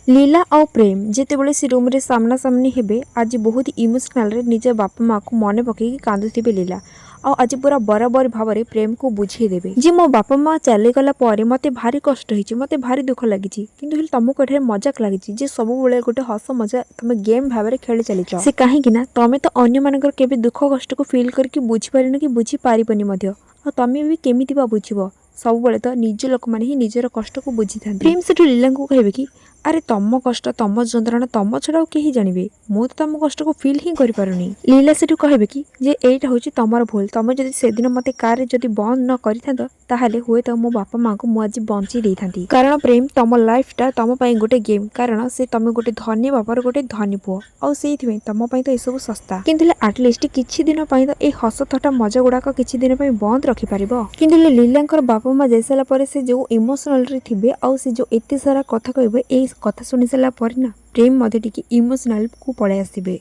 लीला और प्रेम जितेबाला से रूम रे सामना सामनी हेबे आज बहुत इमोशनाल रे निज बापा माँ को मन पकई कांदुथिबे लीला और आज पूरा बराबर भाव में प्रेम को बुझे देबे जे मो बापा माँ चलीगला पर मते भारी कष्ट होइछि मते भारी दुख लागिछि किंतु हेले तुमको एठारे मजाक लागिछि जे सब बेले गोटे हस मजा तुम गेम भाव में खेली चलीछ से कहीं ना तमे तो अन्य मानकर केबे दुख कष्ट को फील करके बुझी पारिन कि बुझी पारिबनी मध्य और तमे भी केमिति बा बुझिबो सब बेले तो निज लोक माने ही निजर कष्ट को बुझी था प्रेम सेठु लीला को कहबे कि अरे तम कष्ट तम जंत्रणा तम छड़ा कहीं जानवे मु तो तुम कष्ट को फील ही कर पारुनी लीला सेठु कहबे कि जे एटा होची तमर भूल तमे जदि से दिन मते कार जदि बंद न करिथांत ताहाले हुए तो मो बापा माँ को मु आज बंची देई थांती कारण प्रेम तम लाइफ टा तम पई गोटे गेम कारण से तमे गोटे धनी बापर गोटे धनी पुओ और सेइथि तम पई तो ए सब सस्ता किंतु एटलिस्ट किछि दिन पई तो ए हस थटा मजा गुडाक किछि दिन पई बंद रखि परिबो किंतु लीलांकर बापा माँ जैसाला परे से जो इमोशनल रे थिबे और से जो एते सारा कथा कहबे ए कथा सुनि सारा पर ना प्रेम मते टिके इमोशनल को पळे आसीबे।